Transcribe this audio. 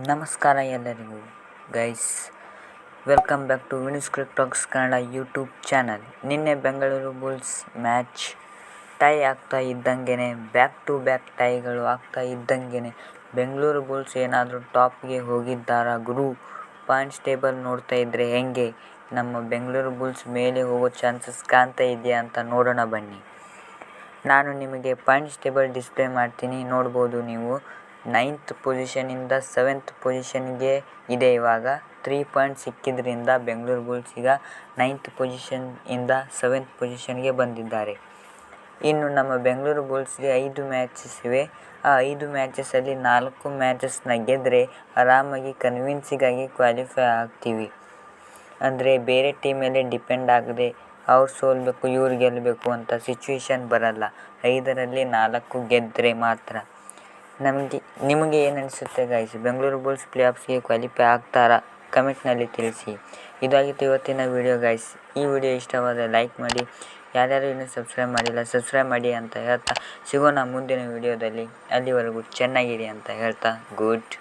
ನಮಸ್ಕಾರ ಎಲ್ಲರಿಗೂ guys, welcome back to Vinees cricket talks Kannada YouTube channel. ನಿನ್ನೆ ಬೆಂಗಳೂರು ಬುಲ್ಸ್ ಮ್ಯಾಚ್ ಟೈ ಆಗ್ತಾ ಇದ್ದಂಗೆ, ಬ್ಯಾಕ್ ಟು ಬ್ಯಾಕ್ ಟೈಗಳು ಆಗ್ತಾ ಇದ್ದಂಗೆ ಬೆಂಗಳೂರು ಬುಲ್ಸ್ ಏನಾದರೂ ಟಾಪ್ಗೆ ಹೋಗಿದ್ದಾರಾ ಗುರು? ಪಾಯಿಂಟ್ಸ್ ಟೇಬಲ್ ನೋಡ್ತಾ ಇದ್ರೆ ಹೆಂಗೆ ನಮ್ಮ ಬೆಂಗಳೂರು ಬುಲ್ಸ್ ಮೇಲೆ ಹೋಗೋ ಚಾನ್ಸಸ್ ಕಾಣ್ತಾ ಇದೆಯಾ ಅಂತ ನೋಡೋಣ ಬನ್ನಿ. ನಾನು ನಿಮಗೆ ಪಾಯಿಂಟ್ಸ್ ಟೇಬಲ್ ಡಿಸ್ಪ್ಲೇ ಮಾಡ್ತೀನಿ, ನೋಡ್ಬೋದು ನೀವು. 9th ಪೊಸಿಷನಿಂದ 7th ಪೊಸಿಷನ್ಗೆ ಇದೆ. ಇವಾಗ 3 ಪಾಯಿಂಟ್ ಸಿಕ್ಕಿದ್ರಿಂದ ಬೆಂಗಳೂರು ಬುಲ್ಸ್ ಈಗ 9th ಪೊಸಿಷನ್ನಿಂದ 7th ಪೊಸಿಷನ್ಗೆ ಬಂದಿದ್ದಾರೆ. ಇನ್ನು ನಮ್ಮ ಬೆಂಗಳೂರು ಬುಲ್ಸ್ಗೆ 5 ಮ್ಯಾಚಸ್ ಇವೆ. ಆ 5 ಮ್ಯಾಚಸಲ್ಲಿ 4 ಮ್ಯಾಚಸ್ನ ಗೆದ್ದರೆ ಆರಾಮಾಗಿ ಕನ್ವಿನ್ಸಿಗಾಗಿ ಕ್ವಾಲಿಫೈ ಆಗ್ತೀವಿ. ಅಂದರೆ ಬೇರೆ ಟೀಮ್ ಮೇಲೆ ಡಿಪೆಂಡ್ ಆಗದೆ ಅವ್ರು ಸೋಲ್ಬೇಕು ಇವ್ರು ಗೆಲ್ಲಬೇಕು ಅಂತ ಸಿಚುವೇಶನ್ ಬರಲ್ಲ. 5ರಲ್ಲಿ 4 ಗೆದ್ದರೆ ಮಾತ್ರ. ನಿಮಗೆ ಏನು ಅನಿಸುತ್ತೆ ಗೈಸ್? ಬೆಂಗಳೂರು ಬುಲ್ಸ್ ಪ್ಲೇ ಆಫ್ಸ್ಗೆ ಕ್ವಾಲಿಫೈ ಆಗ್ತಾರಾ? ಕಮೆಂಟ್ನಲ್ಲಿ ತಿಳಿಸಿ. ಇದಾಗಿತ್ತು ಇವತ್ತಿನ ವಿಡಿಯೋ ಗೈಸ್. ಈ ವಿಡಿಯೋ ಇಷ್ಟವಾದರೆ ಲೈಕ್ ಮಾಡಿ, ಯಾರ್ಯಾರು ಇನ್ನೂ ಸಬ್ಸ್ಕ್ರೈಬ್ ಮಾಡಿಲ್ಲ ಸಬ್ಸ್ಕ್ರೈಬ್ ಮಾಡಿ ಅಂತ ಹೇಳ್ತಾ ಸಿಗೋಣ ಮುಂದಿನ ವಿಡಿಯೋದಲ್ಲಿ. ಅಲ್ಲಿವರೆಗೂ ಚೆನ್ನಾಗಿರಿ ಅಂತ ಹೇಳ್ತಾ ಗುಡ್